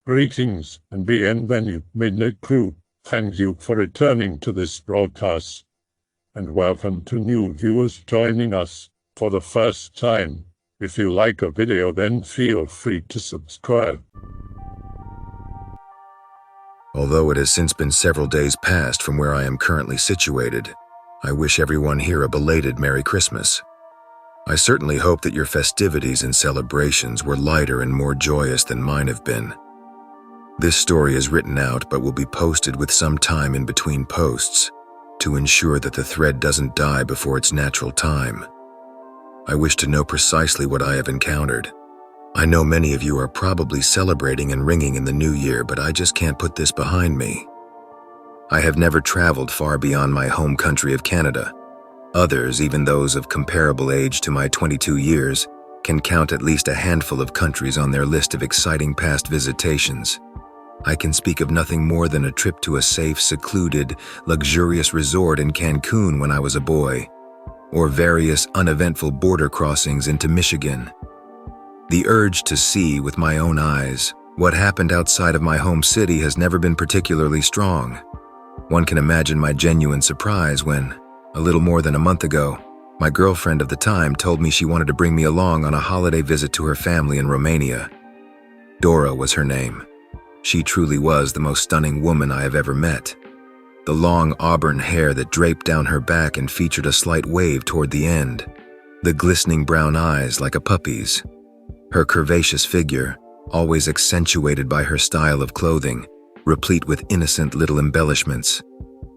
Greetings and bienvenue, Midnight Crew. Thank you for returning to this broadcast, and welcome to new viewers joining us for the first time. If you like a video, then feel free to subscribe. Although it has since been several days past from where I am currently situated, I wish everyone here a belated Merry Christmas. I certainly hope that your festivities and celebrations were lighter and more joyous than mine have been. This story is written out but will be posted with some time in between posts to ensure that the thread doesn't die before its natural time. I wish to know precisely what I have encountered. I know many of you are probably celebrating and ringing in the new year, but I just can't put this behind me. I have never traveled far beyond my home country of Canada. Others, even those of comparable age to my 22 years, can count at least a handful of countries on their list of exciting past visitations. I can speak of nothing more than a trip to a safe, secluded, luxurious resort in Cancun when I was a boy, or various uneventful border crossings into Michigan. The urge to see with my own eyes what happened outside of my home city has never been particularly strong. One can imagine my genuine surprise when, a little more than a month ago, my girlfriend of the time told me she wanted to bring me along on a holiday visit to her family in Romania. Dora was her name. She truly was the most stunning woman I have ever met. The long auburn hair that draped down her back and featured a slight wave toward the end. The glistening brown eyes like a puppy's. Her curvaceous figure, always accentuated by her style of clothing, replete with innocent little embellishments.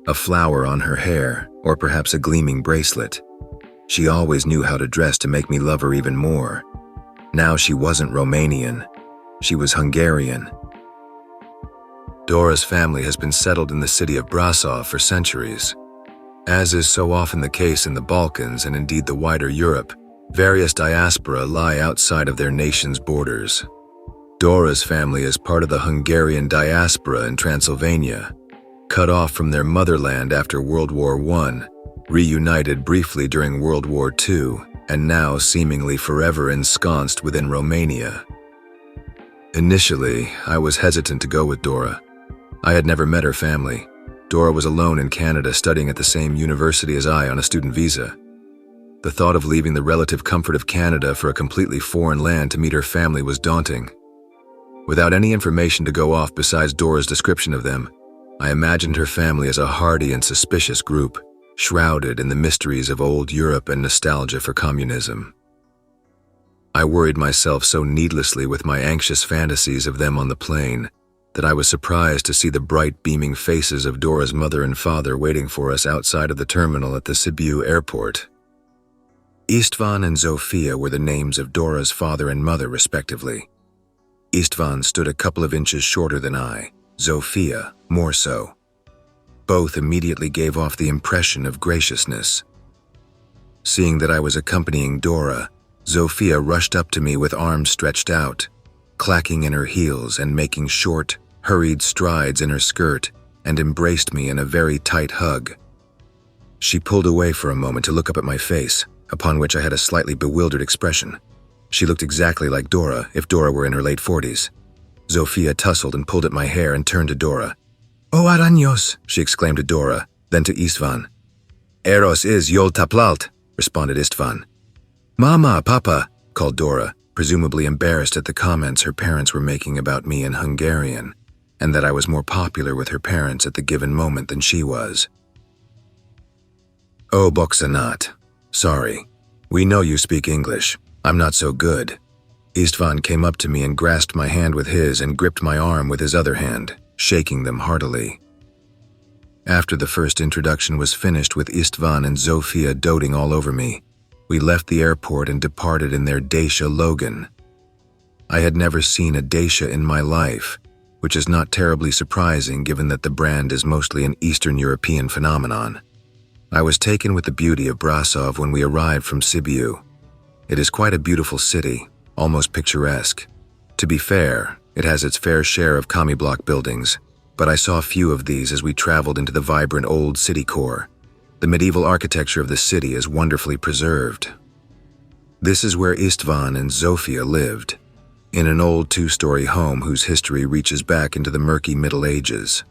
A flower on her hair, or perhaps a gleaming bracelet. She always knew how to dress to make me love her even more. Now she wasn't Romanian. She was Hungarian. Dora's family has been settled in the city of Brasov for centuries. As is so often the case in the Balkans and indeed the wider Europe, various diaspora lie outside of their nation's borders. Dora's family is part of the Hungarian diaspora in Transylvania, cut off from their motherland after World War I, reunited briefly during World War II, and now seemingly forever ensconced within Romania. Initially, I was hesitant to go with Dora. I had never met her family. Dora was alone in Canada studying at the same university as I on a student visa. The thought of leaving the relative comfort of Canada for a completely foreign land to meet her family was daunting. Without any information to go off besides Dora's description of them, I imagined her family as a hardy and suspicious group, shrouded in the mysteries of old Europe and nostalgia for communism. I worried myself so needlessly with my anxious fantasies of them on the plane that I was surprised to see the bright beaming faces of Dora's mother and father waiting for us outside of the terminal at the Sibiu airport. Istvan and Zofia were the names of Dora's father and mother respectively. Istvan stood a couple of inches shorter than I, Zofia more so. Both immediately gave off the impression of graciousness. Seeing that I was accompanying Dora, Zofia rushed up to me with arms stretched out, clacking in her heels and making short, hurried strides in her skirt, and embraced me in a very tight hug. She pulled away for a moment to look up at my face, upon which I had a slightly bewildered expression. She looked exactly like Dora if Dora were in her late 40s. Zofia tussled and pulled at my hair and turned to Dora. "O araños," she exclaimed to Dora, then to Istvan. "Eros is yol taplalt," responded Istvan. "Mama, Papa," called Dora, presumably embarrassed at the comments her parents were making about me in Hungarian, and that I was more popular with her parents at the given moment than she was. "Oh, Boksanat. Sorry. We know you speak English. I'm not so good." Istvan came up to me and grasped my hand with his and gripped my arm with his other hand, shaking them heartily. After the first introduction was finished with Istvan and Zofia doting all over me, we left the airport and departed in their Dacia Logan. I had never seen a Dacia in my life, which is not terribly surprising given that the brand is mostly an Eastern European phenomenon. I was taken with the beauty of Brasov when we arrived from Sibiu. It is quite a beautiful city, almost picturesque. To be fair, it has its fair share of commie block buildings, but I saw few of these as we traveled into the vibrant old city core. The medieval architecture of the city is wonderfully preserved. This is where Istvan and Zofia lived. in an old two-story home whose history reaches back into the murky Middle Ages.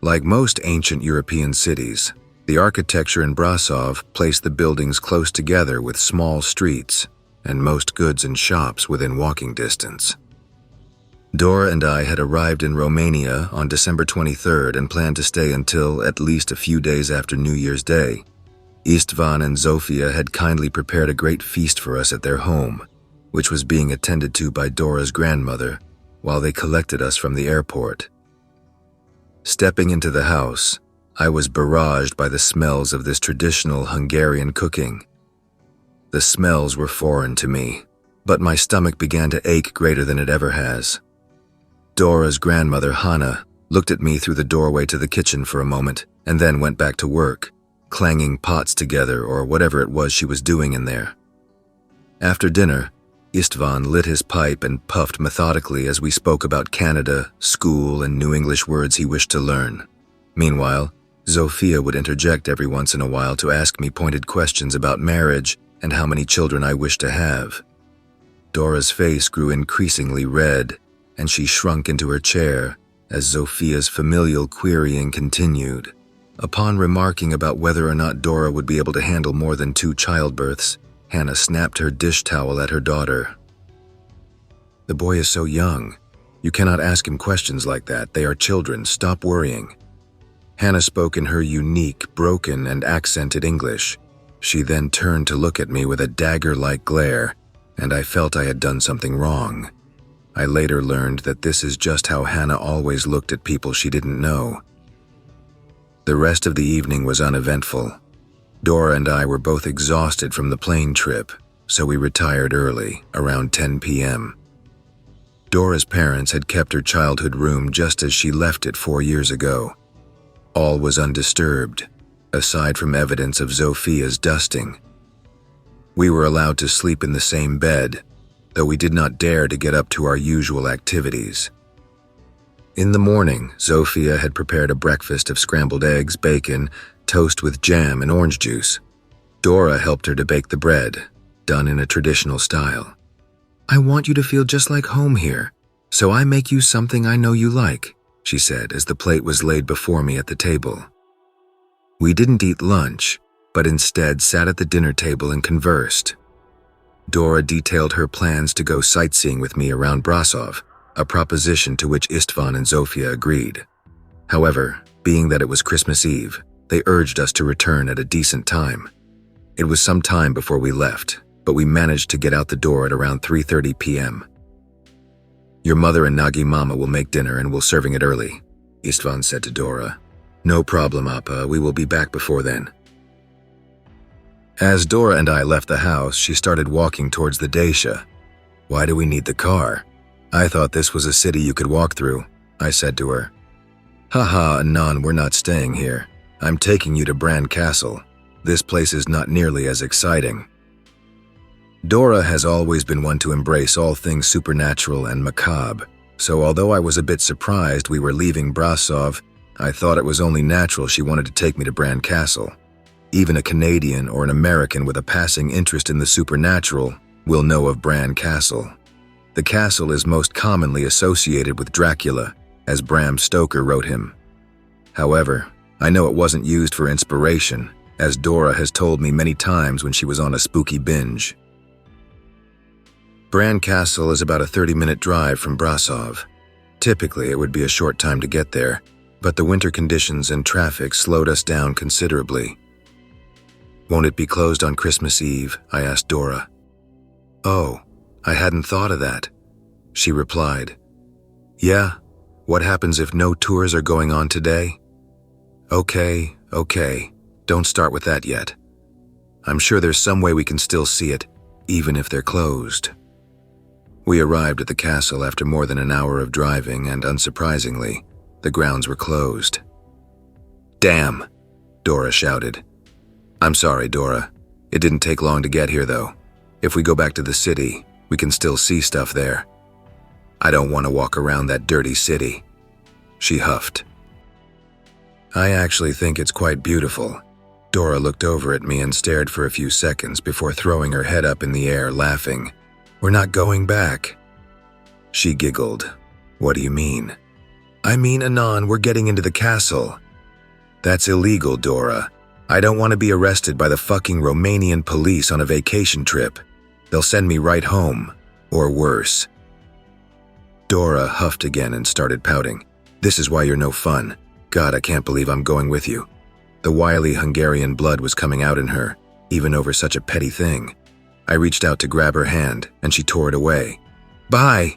Like most ancient European cities, the architecture in Brasov placed the buildings close together with small streets and most goods and shops within walking distance. Dora and I had arrived in Romania on December 23rd and planned to stay until at least a few days after New Year's Day. Istvan and Zofia had kindly prepared a great feast for us at their home, which was being attended to by Dora's grandmother while they collected us from the airport. Stepping into the house, I was barraged by the smells of this traditional Hungarian cooking. The smells were foreign to me, but my stomach began to ache greater than it ever has. Dora's grandmother, Hanna, looked at me through the doorway to the kitchen for a moment and then went back to work, clanging pots together or whatever it was she was doing in there. After dinner, Istvan lit his pipe and puffed methodically as we spoke about Canada, school, and new English words he wished to learn. Meanwhile, Zofia would interject every once in a while to ask me pointed questions about marriage and how many children I wished to have. Dora's face grew increasingly red, and she shrunk into her chair as Zofia's familial querying continued. Upon remarking about whether or not Dora would be able to handle more than 2 childbirths, Hannah snapped her dish towel at her daughter. "The boy is so young. You cannot ask him questions like that. They are children. Stop worrying." Hannah spoke in her unique, broken, and accented English. She then turned to look at me with a dagger-like glare, and I felt I had done something wrong. I later learned that this is just how Hannah always looked at people she didn't know. The rest of the evening was uneventful. Dora and I were both exhausted from the plane trip, so we retired early, around 10 p.m. Dora's parents had kept her childhood room just as she left it 4 years ago. All was undisturbed, aside from evidence of Zofia's dusting. We were allowed to sleep in the same bed, though we did not dare to get up to our usual activities. In the morning, Zofia had prepared a breakfast of scrambled eggs, bacon, toast with jam, and orange juice. Dora helped her to bake the bread, done in a traditional style. "I want you to feel just like home here, so I make you something I know you like," she said as the plate was laid before me at the table. We didn't eat lunch, but instead sat at the dinner table and conversed. Dora detailed her plans to go sightseeing with me around Brasov, a proposition to which Istvan and Zofia agreed. However, being that it was Christmas Eve, they urged us to return at a decent time. It was some time before we left, but we managed to get out the door at around 3:30 p.m. "Your mother and Nagi Mama will make dinner and we're serving it early," Istvan said to Dora. "No problem, Appa, we will be back before then." As Dora and I left the house, she started walking towards the dacha. "Why do we need the car? I thought this was a city you could walk through," I said to her. "Haha, Anon, we're not staying here. I'm taking you to Bran Castle. This place is not nearly as exciting." Dora has always been one to embrace all things supernatural and macabre, so although I was a bit surprised we were leaving Brasov, I thought it was only natural she wanted to take me to Bran Castle. Even a Canadian or an American with a passing interest in the supernatural will know of Bran Castle. The castle is most commonly associated with Dracula, as Bram Stoker wrote him. However, I know it wasn't used for inspiration, as Dora has told me many times when she was on a spooky binge. Bran Castle is about a 30-minute drive from Brasov. Typically, it would be a short time to get there, but the winter conditions and traffic slowed us down considerably. "Won't it be closed on Christmas Eve?" I asked Dora. "Oh, I hadn't thought of that," she replied. "Yeah, what happens if no tours are going on today?" Okay, don't start with that yet. I'm sure there's some way we can still see it, even if they're closed." We arrived at the castle after more than an hour of driving, and unsurprisingly, the grounds were closed. "Damn!" Dora shouted. "I'm sorry, Dora. It didn't take long to get here, though. If we go back to the city, we can still see stuff there. I don't want to walk around that dirty city," she huffed. "I actually think it's quite beautiful." Dora looked over at me and stared for a few seconds before throwing her head up in the air, laughing. "We're not going back." She giggled. What do you mean? I mean, Anon, we're getting into the castle. That's illegal, Dora. I don't want to be arrested by the fucking Romanian police on a vacation trip. They'll send me right home, or worse. Dora huffed again and started pouting. This is why you're no fun. God, I can't believe I'm going with you. The wily Hungarian blood was coming out in her, even over such a petty thing. I reached out to grab her hand, and she tore it away. Bye!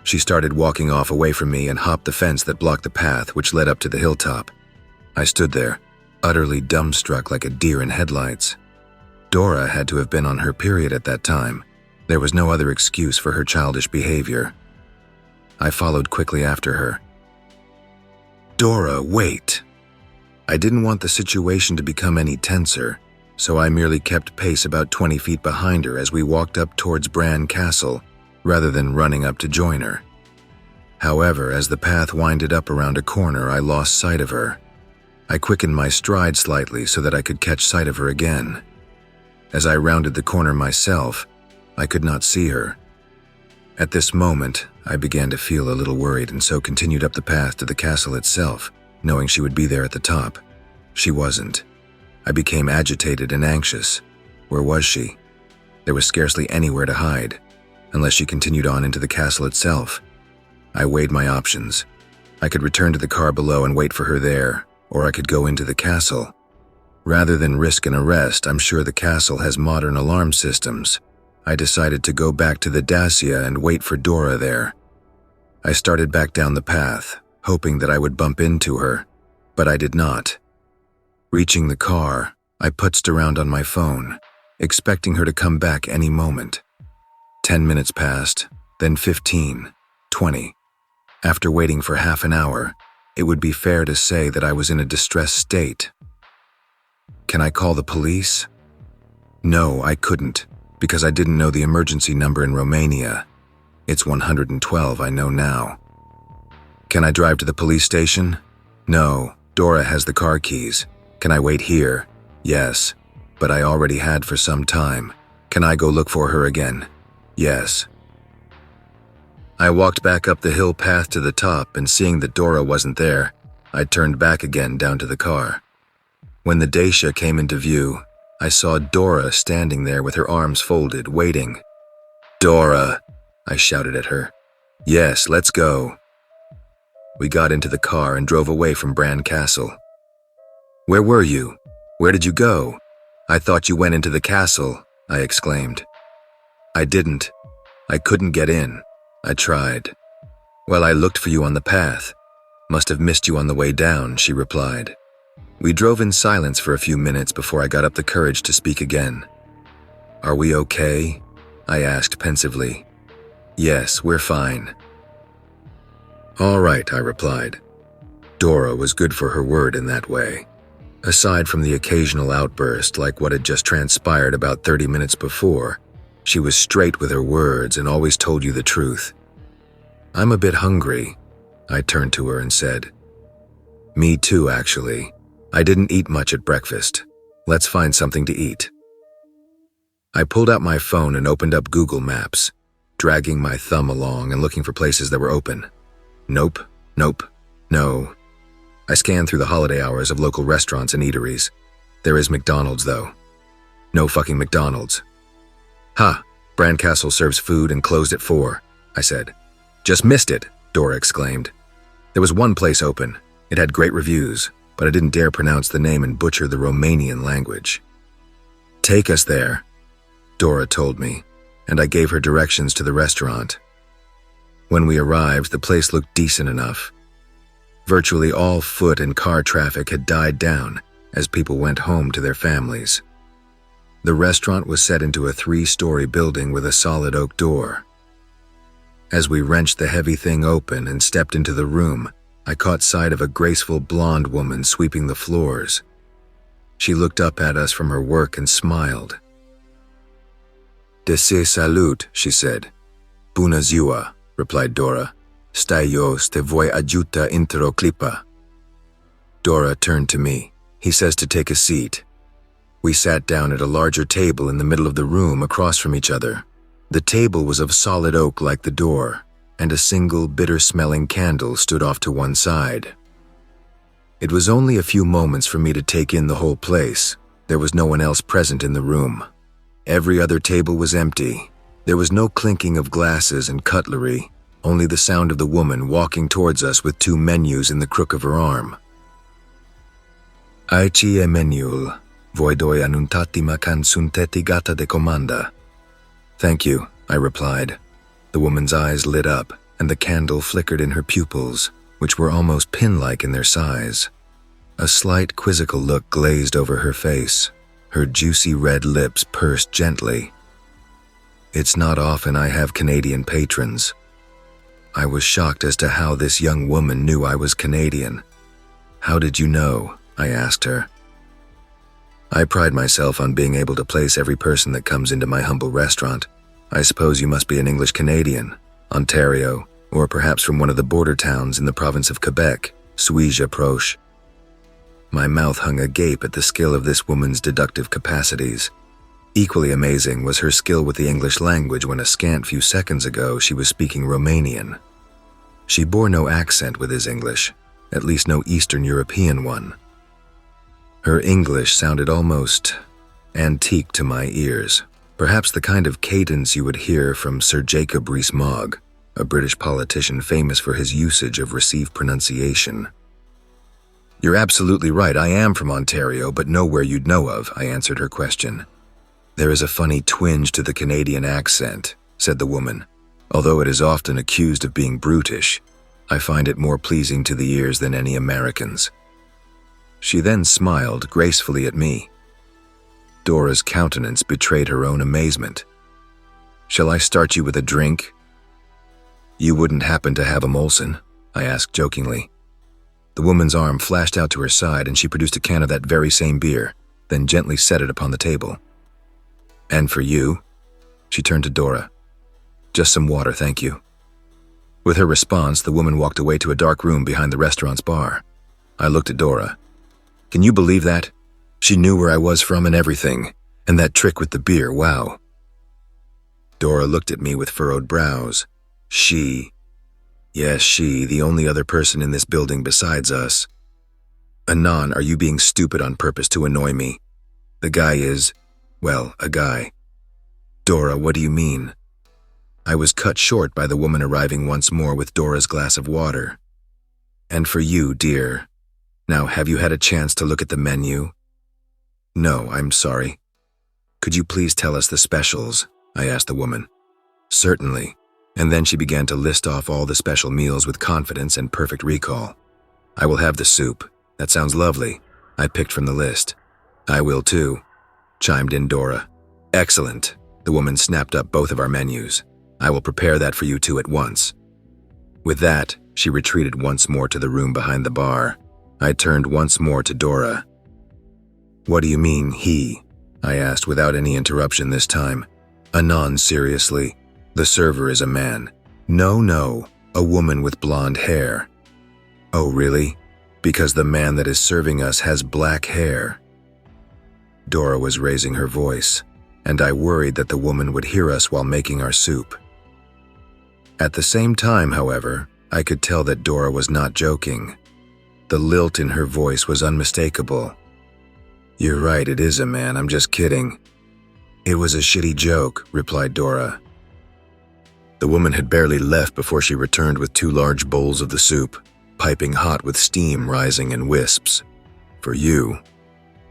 She started walking off away from me and hopped the fence that blocked the path which led up to the hilltop. I stood there, utterly dumbstruck like a deer in headlights. Dora had to have been on her period at that time. There was no other excuse for her childish behavior. I followed quickly after her. Dora, wait! I didn't want the situation to become any tenser, so I merely kept pace about 20 feet behind her as we walked up towards Bran Castle, rather than running up to join her. However, as the path winded up around a corner, I lost sight of her. I quickened my stride slightly so that I could catch sight of her again. As I rounded the corner myself, I could not see her. At this moment, I began to feel a little worried and so continued up the path to the castle itself, knowing she would be there at the top. She wasn't. I became agitated and anxious. Where was she? There was scarcely anywhere to hide, unless she continued on into the castle itself. I weighed my options. I could return to the car below and wait for her there, or I could go into the castle. Rather than risk an arrest, I'm sure the castle has modern alarm systems. I decided to go back to the Dacia and wait for Dora there. I started back down the path, hoping that I would bump into her, but I did not. Reaching the car, I putzed around on my phone, expecting her to come back any moment. 10 minutes passed, then 15, 20. After waiting for half an hour, it would be fair to say that I was in a distressed state. Can I call the police? No, I couldn't, because I didn't know the emergency number in Romania. It's 112, I know now. Can I drive to the police station? No, Dora has the car keys. Can I wait here? Yes, but I already had for some time. Can I go look for her again? Yes. I walked back up the hill path to the top, and seeing that Dora wasn't there, I turned back again down to the car. When the Dacia came into view, I saw Dora standing there with her arms folded, waiting. Dora, I shouted at her. Yes, let's go. We got into the car and drove away from Bran Castle. Where were you? Where did you go? I thought you went into the castle, I exclaimed. I didn't. I couldn't get in. I tried. Well, I looked for you on the path. Must have missed you on the way down, she replied. We drove in silence for a few minutes before I got up the courage to speak again. Are we okay? I asked pensively. Yes, we're fine. All right, I replied. Dora was good for her word in that way. Aside from the occasional outburst like what had just transpired about 30 minutes before, she was straight with her words and always told you the truth. I'm a bit hungry, I turned to her and said. Me too, actually. I didn't eat much at breakfast. Let's find something to eat. I pulled out my phone and opened up Google Maps, dragging my thumb along and looking for places that were open. Nope, no. I scanned through the holiday hours of local restaurants and eateries. There is McDonald's, though. No fucking McDonald's. Ha! Bran Castle serves food and closed at 4, I said. Just missed it, Dora exclaimed. There was one place open. It had great reviews, but I didn't dare pronounce the name and butcher the Romanian language. Take us there, Dora told me, and I gave her directions to the restaurant. When we arrived, the place looked decent enough. Virtually all foot and car traffic had died down as people went home to their families. The restaurant was set into a 3-story building with a solid oak door. As we wrenched the heavy thing open and stepped into the room, I caught sight of a graceful blonde woman sweeping the floors. She looked up at us from her work and smiled. Dese salut, she said. Bună ziua, replied Dora. Stai jos, te voi ajuta într-o clipă. Dora turned to me. He says to take a seat. We sat down at a larger table in the middle of the room across from each other. The table was of solid oak like the door. and a single bitter-smelling candle stood off to one side. It was only a few moments for me to take in the whole place. There was no one else present in the room. Every other table was empty. There was no clinking of glasses and cutlery, only the sound of the woman walking towards us with 2 menus in the crook of her arm. Aici e meniul. Voi doi annuntati makan sunteti gata de comanda. Thank you, I replied. The woman's eyes lit up, and the candle flickered in her pupils, which were almost pin-like in their size. A slight quizzical look glazed over her face. Her juicy red lips pursed gently. It's not often I have Canadian patrons. I was shocked as to how this young woman knew I was Canadian. How did you know? I asked her. I pride myself on being able to place every person that comes into my humble restaurant. I suppose you must be an English Canadian, Ontario, or perhaps from one of the border towns in the province of Quebec, Suija Proche. My mouth hung agape at the skill of this woman's deductive capacities. Equally amazing was her skill with the English language when a scant few seconds ago she was speaking Romanian. She bore no accent with his English, at least no Eastern European one. Her English sounded almost antique to my ears, perhaps the kind of cadence you would hear from Sir Jacob Rees-Mogg, a British politician famous for his usage of received pronunciation. You're absolutely right, I am from Ontario, but nowhere you'd know of, I answered her question. There is a funny twinge to the Canadian accent, said the woman. Although it is often accused of being brutish, I find it more pleasing to the ears than any American's. She then smiled gracefully at me. Dora's countenance betrayed her own amazement. Shall I start you with a drink? You wouldn't happen to have a Molson? I asked jokingly. The woman's arm flashed out to her side and she produced a can of that very same beer, then gently set it upon the table. And for you? She turned to Dora. Just some water, thank you. With her response, the woman walked away to a dark room behind the restaurant's bar. I looked at Dora. Can you believe that? She knew where I was from and everything, and that trick with the beer, wow. Dora looked at me with furrowed brows. Yes, she, the only other person in this building besides us. Anon, are you being stupid on purpose to annoy me? The guy is, well, a guy. Dora, what do you mean? I was cut short by the woman arriving once more with Dora's glass of water. And for you, dear. Now, have you had a chance to look at the menu? No, I'm sorry. Could you please tell us the specials? I asked the woman. Certainly. And then she began to list off all the special meals with confidence and perfect recall. I will have the soup. That sounds lovely. I picked from the list. I will too, chimed in Dora. Excellent. The woman snapped up both of our menus. I will prepare that for you two at once. With that, she retreated once more to the room behind the bar. I turned once more to Dora. What do you mean, he? I asked without any interruption this time. Anon, seriously. The server is a man. No, a woman with blonde hair. Oh, really? Because the man that is serving us has black hair. Dora was raising her voice, and I worried that the woman would hear us while making our soup. At the same time, however, I could tell that Dora was not joking. The lilt in her voice was unmistakable. You're right, it is a man, I'm just kidding. It was a shitty joke, replied Dora. The woman had barely left before she returned with 2 large bowls of the soup, piping hot with steam rising in wisps. For you.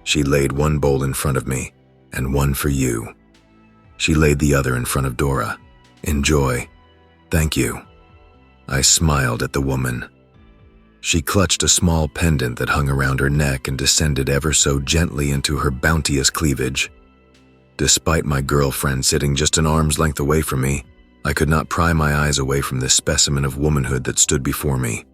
She laid 1 bowl in front of me, and 1 for you. She laid the other in front of Dora. Enjoy. Thank you. I smiled at the woman. She clutched a small pendant that hung around her neck and descended ever so gently into her bounteous cleavage. Despite my girlfriend sitting just an arm's length away from me, I could not pry my eyes away from this specimen of womanhood that stood before me.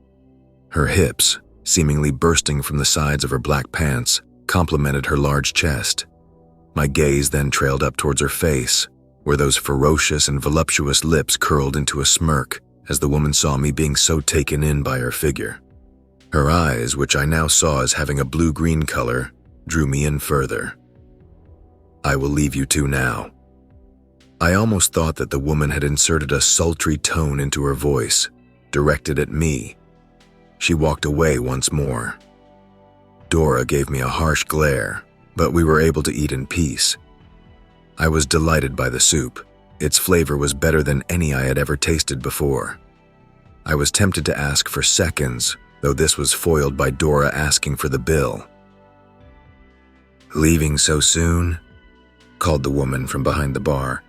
Her hips, seemingly bursting from the sides of her black pants, complemented her large chest. My gaze then trailed up towards her face, where those ferocious and voluptuous lips curled into a smirk as the woman saw me being so taken in by her figure. Her eyes, which I now saw as having a blue-green color, drew me in further. I will leave you two now. I almost thought that the woman had inserted a sultry tone into her voice, directed at me. She walked away once more. Dora gave me a harsh glare, but we were able to eat in peace. I was delighted by the soup. Its flavor was better than any I had ever tasted before. I was tempted to ask for seconds, though this was foiled by Dora asking for the bill. "Leaving so soon?" called the woman from behind the bar.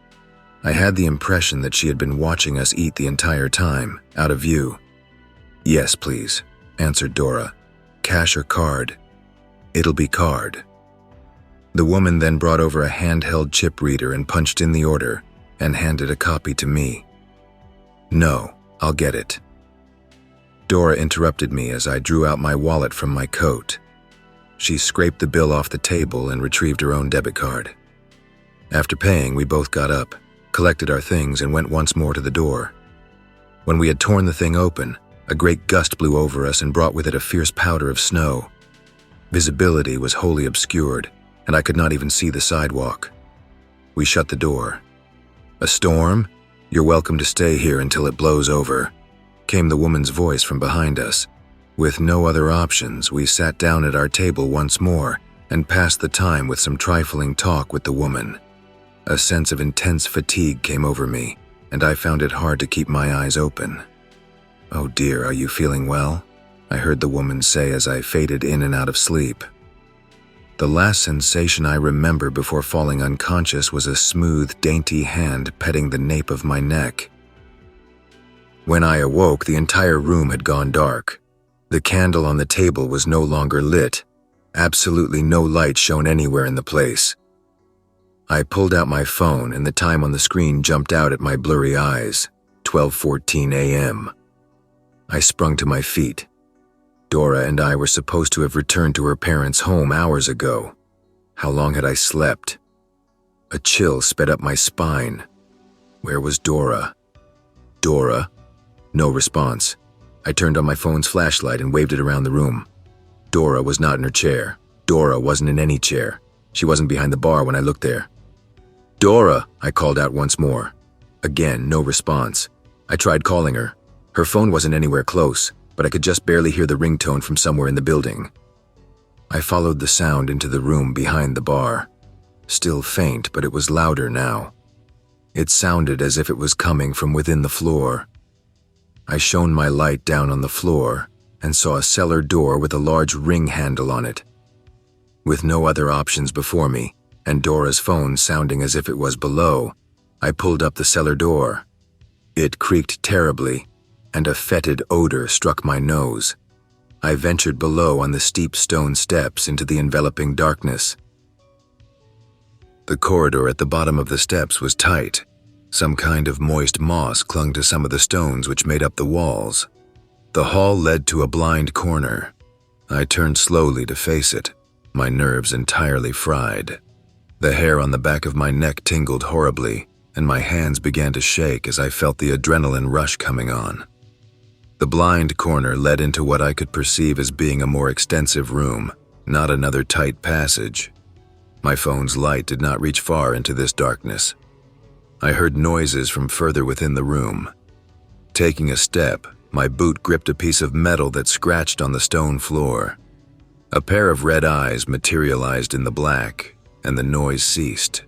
I had the impression that she had been watching us eat the entire time, out of view. "Yes, please," answered Dora. "Cash or card?" "It'll be card." The woman then brought over a handheld chip reader and punched in the order and handed a copy to me. "No, I'll get it." Dora interrupted me as I drew out my wallet from my coat. She scraped the bill off the table and retrieved her own debit card. After paying, we both got up, collected our things, and went once more to the door. When we had torn the thing open, a great gust blew over us and brought with it a fierce powder of snow. Visibility was wholly obscured, and I could not even see the sidewalk. We shut the door. "A storm? You're welcome to stay here until it blows over," came the woman's voice from behind us. With no other options, we sat down at our table once more and passed the time with some trifling talk with the woman. A sense of intense fatigue came over me, and I found it hard to keep my eyes open. "Oh dear, are you feeling well?" I heard the woman say as I faded in and out of sleep. The last sensation I remember before falling unconscious was a smooth, dainty hand petting the nape of my neck. When I awoke, the entire room had gone dark. The candle on the table was no longer lit. Absolutely no light shone anywhere in the place. I pulled out my phone and the time on the screen jumped out at my blurry eyes, 12:14 a.m. I sprung to my feet. Dora and I were supposed to have returned to her parents' home hours ago. How long had I slept? A chill sped up my spine. Where was Dora? Dora? No response. I turned on my phone's flashlight and waved it around the room. Dora was not in her chair. Dora wasn't in any chair. She wasn't behind the bar when I looked there. "Dora!" I called out once more. Again, no response. I tried calling her. Her phone wasn't anywhere close, but I could just barely hear the ringtone from somewhere in the building. I followed the sound into the room behind the bar. Still faint, but it was louder now. It sounded as if it was coming from within the floor. I shone my light down on the floor and saw a cellar door with a large ring handle on it. With no other options before me, and Dora's phone sounding as if it was below, I pulled up the cellar door. It creaked terribly, and a fetid odor struck my nose. I ventured below on the steep stone steps into the enveloping darkness. The corridor at the bottom of the steps was tight. Some kind of moist moss clung to some of the stones which made up the walls. The hall led to a blind corner. I turned slowly to face it, my nerves entirely fried. The hair on the back of my neck tingled horribly, and my hands began to shake as I felt the adrenaline rush coming on. The blind corner led into what I could perceive as being a more extensive room, not another tight passage. My phone's light did not reach far into this darkness. I heard noises from further within the room. Taking a step, my boot gripped a piece of metal that scratched on the stone floor. A pair of red eyes materialized in the black, and the noise ceased.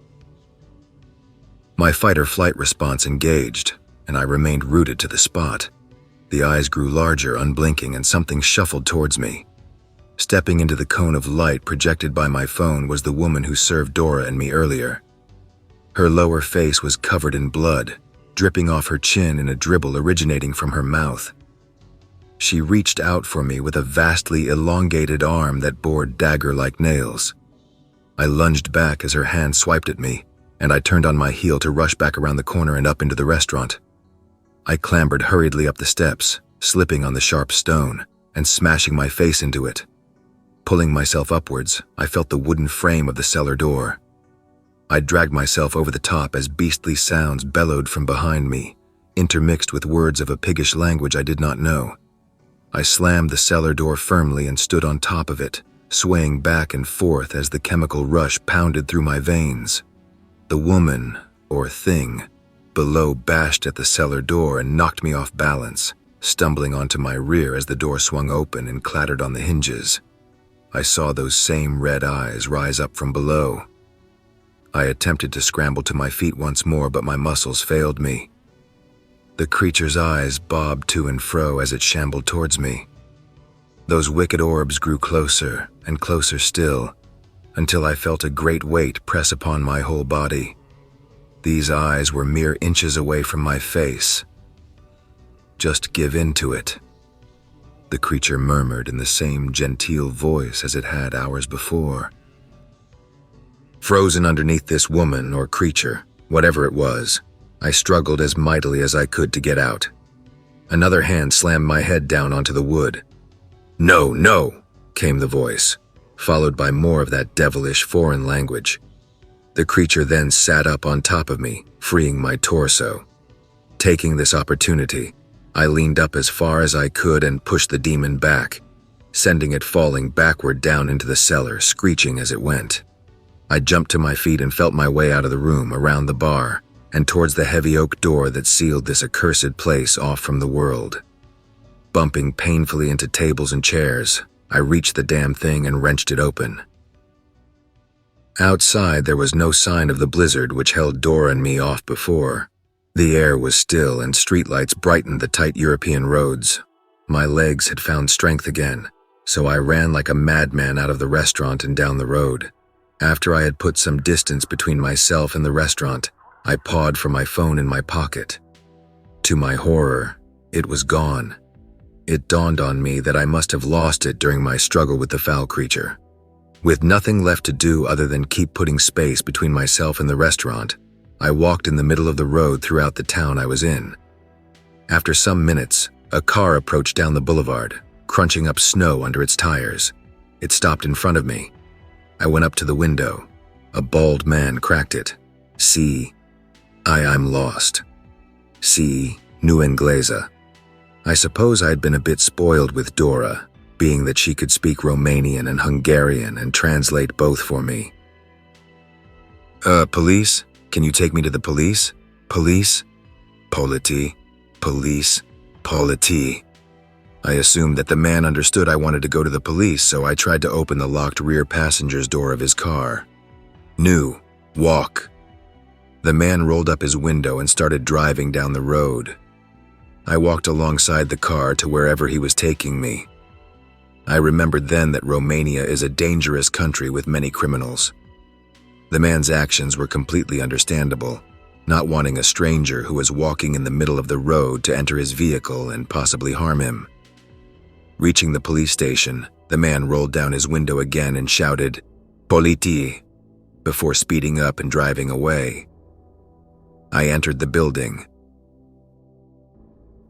My fight-or-flight response engaged, and I remained rooted to the spot. The eyes grew larger, unblinking, and something shuffled towards me. Stepping into the cone of light projected by my phone was the woman who served Dora and me earlier. Her lower face was covered in blood, dripping off her chin in a dribble originating from her mouth. She reached out for me with a vastly elongated arm that bore dagger-like nails. I lunged back as her hand swiped at me, and I turned on my heel to rush back around the corner and up into the restaurant. I clambered hurriedly up the steps, slipping on the sharp stone and smashing my face into it. Pulling myself upwards, I felt the wooden frame of the cellar door. I dragged myself over the top as beastly sounds bellowed from behind me, intermixed with words of a piggish language I did not know. I slammed the cellar door firmly and stood on top of it, swaying back and forth as the chemical rush pounded through my veins. The woman, or thing, below bashed at the cellar door and knocked me off balance, stumbling onto my rear as the door swung open and clattered on the hinges. I saw those same red eyes rise up from below. I attempted to scramble to my feet once more, but my muscles failed me. The creature's eyes bobbed to and fro as it shambled towards me. Those wicked orbs grew closer and closer still, until I felt a great weight press upon my whole body. These eyes were mere inches away from my face. "Just give in to it," the creature murmured in the same genteel voice as it had hours before. Frozen underneath this woman or creature, whatever it was, I struggled as mightily as I could to get out. Another hand slammed my head down onto the wood. "No, no," came the voice, followed by more of that devilish foreign language. The creature then sat up on top of me, freeing my torso. Taking this opportunity, I leaned up as far as I could and pushed the demon back, sending it falling backward down into the cellar, screeching as it went. I jumped to my feet and felt my way out of the room, around the bar, and towards the heavy oak door that sealed this accursed place off from the world. Bumping painfully into tables and chairs, I reached the damn thing and wrenched it open. Outside, there was no sign of the blizzard which held Dora and me off before. The air was still and streetlights brightened the tight European roads. My legs had found strength again, so I ran like a madman out of the restaurant and down the road. After I had put some distance between myself and the restaurant, I pawed for my phone in my pocket. To my horror, it was gone. It dawned on me that I must have lost it during my struggle with the foul creature. With nothing left to do other than keep putting space between myself and the restaurant, I walked in the middle of the road throughout the town I was in. After some minutes, a car approached down the boulevard, crunching up snow under its tires. It stopped in front of me. I went up to the window. A bald man cracked it. "Sí, I'm lost. Sí, no inglesa." I suppose I had been a bit spoiled with Dora, being that she could speak Romanian and Hungarian and translate both for me. Police? Can you take me to the police? Police? Politi. Police. Politi." I assumed that the man understood I wanted to go to the police, so I tried to open the locked rear passenger's door of his car. "No, walk." The man rolled up his window and started driving down the road. I walked alongside the car to wherever he was taking me. I remembered then that Romania is a dangerous country with many criminals. The man's actions were completely understandable, not wanting a stranger who was walking in the middle of the road to enter his vehicle and possibly harm him. Reaching the police station, the man rolled down his window again and shouted, "Politi," before speeding up and driving away. I entered the building.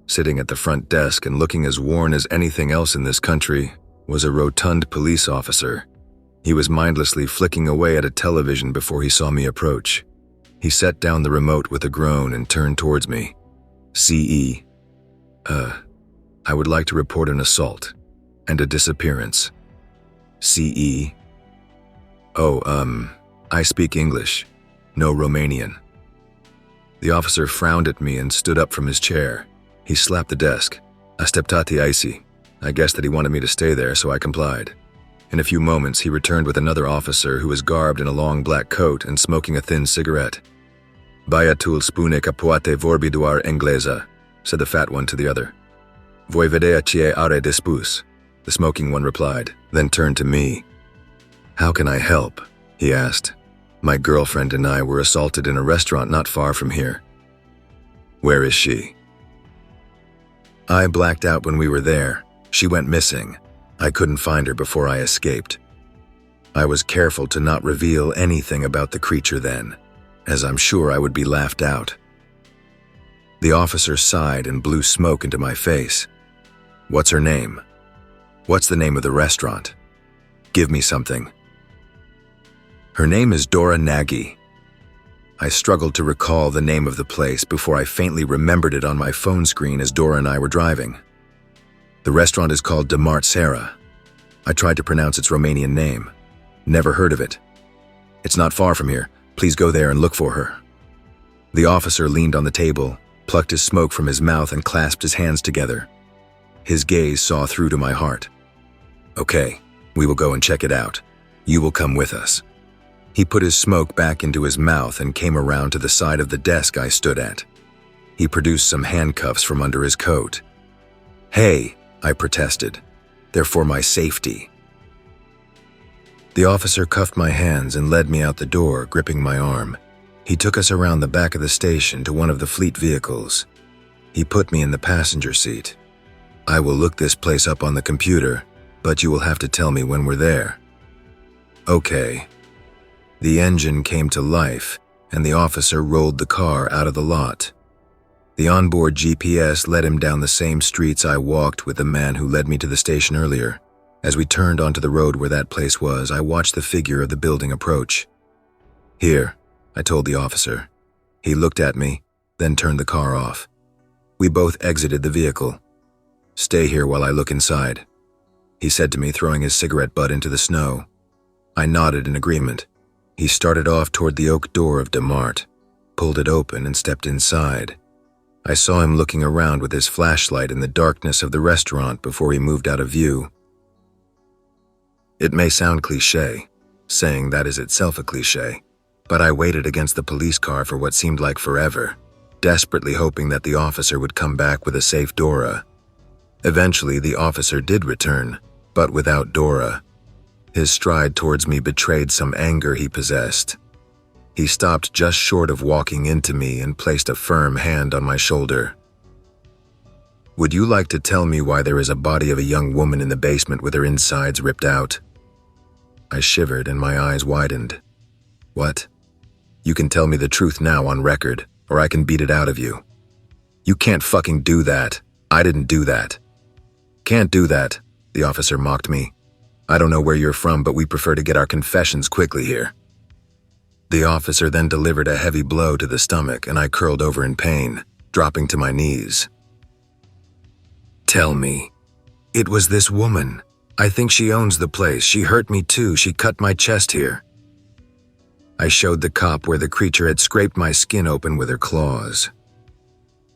Sitting at the front desk and looking as worn as anything else in this country was a rotund police officer. He was mindlessly flicking away at a television before he saw me approach. He set down the remote with a groan and turned towards me. "CE. I would like to report an assault and a disappearance." "CE. Oh, I speak English, no Romanian." The officer frowned at me and stood up from his chair. He slapped the desk. "Asteptati ici." I guessed that he wanted me to stay there, so I complied. In a few moments, he returned with another officer who was garbed in a long black coat and smoking a thin cigarette. "Băiatul spune că poate vorbi doar engleza," said the fat one to the other. "Voi vedea ce are de spus," the smoking one replied, then turned to me. "How can I help?" he asked. "My girlfriend and I were assaulted in a restaurant not far from here." "Where is she?" "I blacked out when we were there. She went missing. I couldn't find her before I escaped." I was careful to not reveal anything about the creature then, as I'm sure I would be laughed out. The officer sighed and blew smoke into my face. "What's her name? What's the name of the restaurant? Give me something." "Her name is Dora Nagy." I struggled to recall the name of the place before I faintly remembered it on my phone screen as Dora and I were driving. "The restaurant is called De Martsera." I tried to pronounce its Romanian name. "Never heard of it." "It's not far from here. Please go there and look for her." The officer leaned on the table, plucked his smoke from his mouth and clasped his hands together. His gaze saw through to my heart. "Okay, we will go and check it out. You will come with us." He put his smoke back into his mouth and came around to the side of the desk I stood at. He produced some handcuffs from under his coat. "Hey," I protested. "They're for my safety." The officer cuffed my hands and led me out the door, gripping my arm. He took us around the back of the station to one of the fleet vehicles. He put me in the passenger seat. "I will look this place up on the computer, but you will have to tell me when we're there." "Okay." The engine came to life, and the officer rolled the car out of the lot. The onboard GPS led him down the same streets I walked with the man who led me to the station earlier. As we turned onto the road where that place was, I watched the figure of the building approach. "Here," I told the officer. He looked at me, then turned the car off. We both exited the vehicle. "Stay here while I look inside," he said to me, throwing his cigarette butt into the snow. I nodded in agreement. He started off toward the oak door of DeMart, pulled it open and stepped inside. I saw him looking around with his flashlight in the darkness of the restaurant before he moved out of view. It may sound cliché, saying that is itself a cliché, but I waited against the police car for what seemed like forever, desperately hoping that the officer would come back with a safe Dora. Eventually, the officer did return, but without Dora. His stride towards me betrayed some anger he possessed. He stopped just short of walking into me and placed a firm hand on my shoulder. "Would you like to tell me why there is a body of a young woman in the basement with her insides ripped out?" I shivered and my eyes widened. "What? You can tell me the truth now on record, or I can beat it out of you." "You can't fucking do that. I didn't do that." "Can't do that," the officer mocked me. "I don't know where you're from, but we prefer to get our confessions quickly here." The officer then delivered a heavy blow to the stomach and I curled over in pain, dropping to my knees. "Tell me. It was this woman. I think she owns the place. She hurt me too. She cut my chest here." I showed the cop where the creature had scraped my skin open with her claws.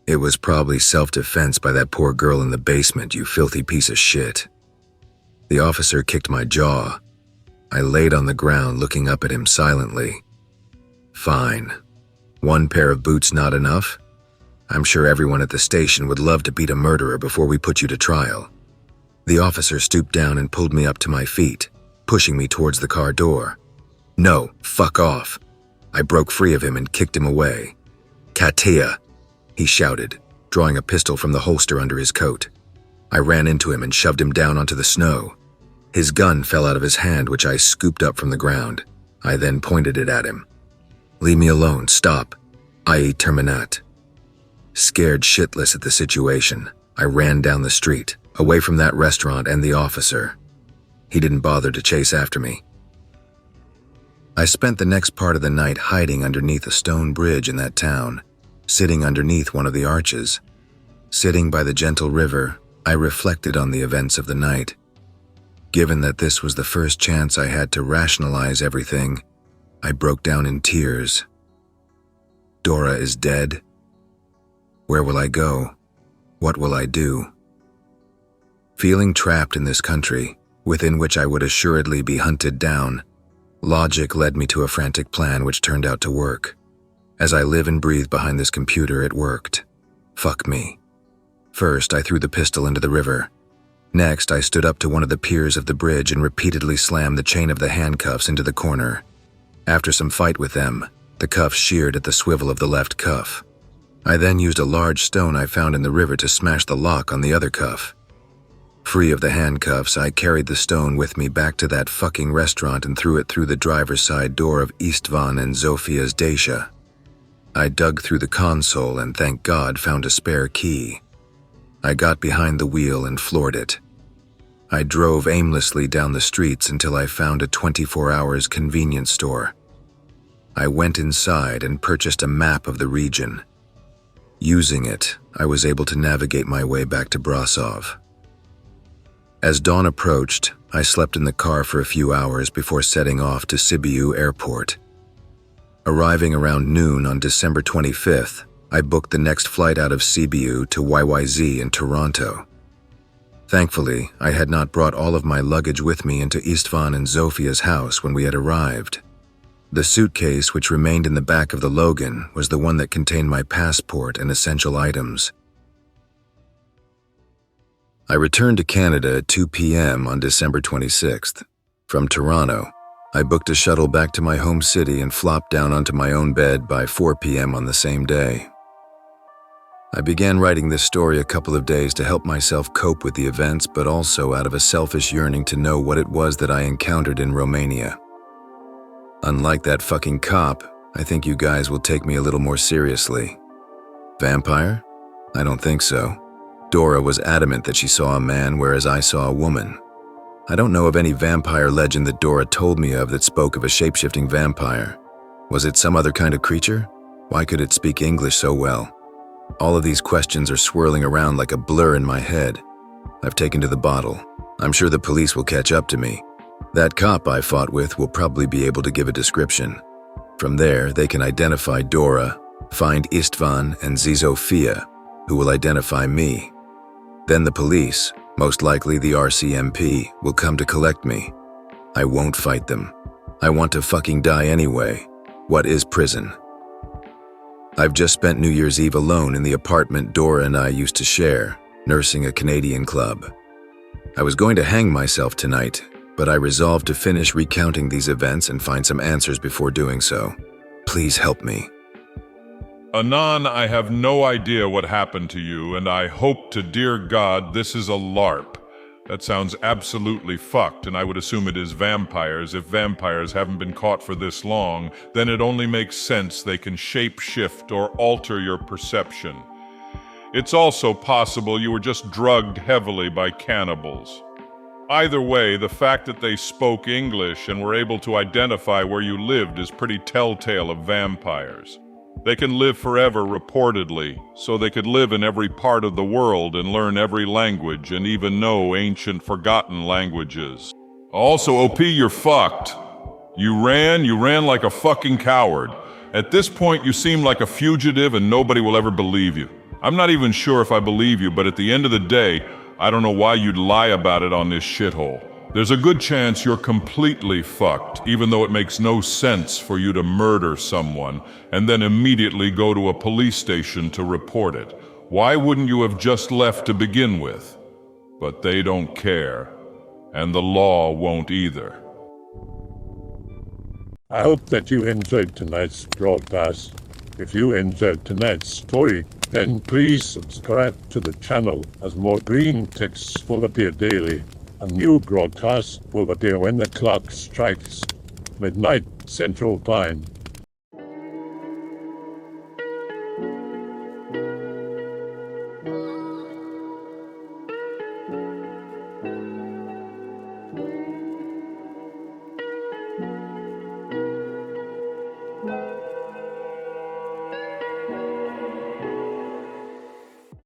"It was probably self-defense by that poor girl in the basement, you filthy piece of shit." The officer kicked my jaw. I laid on the ground looking up at him silently. "Fine. One pair of boots not enough? I'm sure everyone at the station would love to beat a murderer before we put you to trial." The officer stooped down and pulled me up to my feet, pushing me towards the car door. "No, fuck off." I broke free of him and kicked him away. "Katia," he shouted, drawing a pistol from the holster under his coat. I ran into him and shoved him down onto the snow. His gun fell out of his hand, which I scooped up from the ground. I then pointed it at him. "Leave me alone, stop. I terminat." Scared shitless at the situation, I ran down the street, away from that restaurant and the officer. He didn't bother to chase after me. I spent the next part of the night hiding underneath a stone bridge in that town, sitting underneath one of the arches. Sitting by the gentle river, I reflected on the events of the night. Given that this was the first chance I had to rationalize everything, I broke down in tears. Dora is dead. Where will I go? What will I do? Feeling trapped in this country, within which I would assuredly be hunted down, logic led me to a frantic plan which turned out to work. As I live and breathe behind this computer, it worked. Fuck me. First, I threw the pistol into the river. Next, I stood up to one of the piers of the bridge and repeatedly slammed the chain of the handcuffs into the corner. After some fight with them, the cuffs sheared at the swivel of the left cuff. I then used a large stone I found in the river to smash the lock on the other cuff. Free of the handcuffs, I carried the stone with me back to that fucking restaurant and threw it through the driver's side door of Istvan and Zofia's Dacia. I dug through the console and, thank God, found a spare key. I got behind the wheel and floored it. I drove aimlessly down the streets until I found a 24-hours convenience store. I went inside and purchased a map of the region. Using it, I was able to navigate my way back to Brasov. As dawn approached, I slept in the car for a few hours before setting off to Sibiu Airport. Arriving around noon on December 25th, I booked the next flight out of Cebu to YYZ in Toronto. Thankfully, I had not brought all of my luggage with me into Istvan and Zofia's house when we had arrived. The suitcase which remained in the back of the Logan was the one that contained my passport and essential items. I returned to Canada at 2 p.m. on December 26th. From Toronto, I booked a shuttle back to my home city and flopped down onto my own bed by 4 p.m. on the same day. I began writing this story a couple of days to help myself cope with the events, but also out of a selfish yearning to know what it was that I encountered in Romania. Unlike that fucking cop, I think you guys will take me a little more seriously. Vampire? I don't think so. Dora was adamant that she saw a man, whereas I saw a woman. I don't know of any vampire legend that Dora told me of that spoke of a shape-shifting vampire. Was it some other kind of creature? Why could it speak English so well? All of these questions are swirling around like a blur in my head. I've taken to the bottle. I'm sure the police will catch up to me. That cop I fought with will probably be able to give a description. From there, they can identify Dora, find Istvan and Zizofia, who will identify me. Then the police, most likely the RCMP, will come to collect me. I won't fight them. I want to fucking die anyway. What is prison? I've just spent New Year's Eve alone in the apartment Dora and I used to share, nursing a Canadian club. I was going to hang myself tonight, but I resolved to finish recounting these events and find some answers before doing so. Please help me. Anon, I have no idea what happened to you, and I hope to dear God this is a LARP. That sounds absolutely fucked, and I would assume it is vampires. If vampires haven't been caught for this long, then it only makes sense they can shape-shift or alter your perception. It's also possible you were just drugged heavily by cannibals. Either way, the fact that they spoke English and were able to identify where you lived is pretty telltale of vampires. They can live forever, reportedly, so they could live in every part of the world and learn every language and even know ancient forgotten languages. Also, OP, you're fucked. You ran like a fucking coward. At this point, you seem like a fugitive and nobody will ever believe you. I'm not even sure if I believe you, but at the end of the day, I don't know why you'd lie about it on this shithole. There's a good chance you're completely fucked, even though it makes no sense for you to murder someone and then immediately go to a police station to report it. Why wouldn't you have just left to begin with? But they don't care, and the law won't either. I hope that you enjoyed tonight's broadcast. If you enjoyed tonight's story, then please subscribe to the channel as more Greentext will appear daily. A new broadcast will appear when the clock strikes midnight Central Time.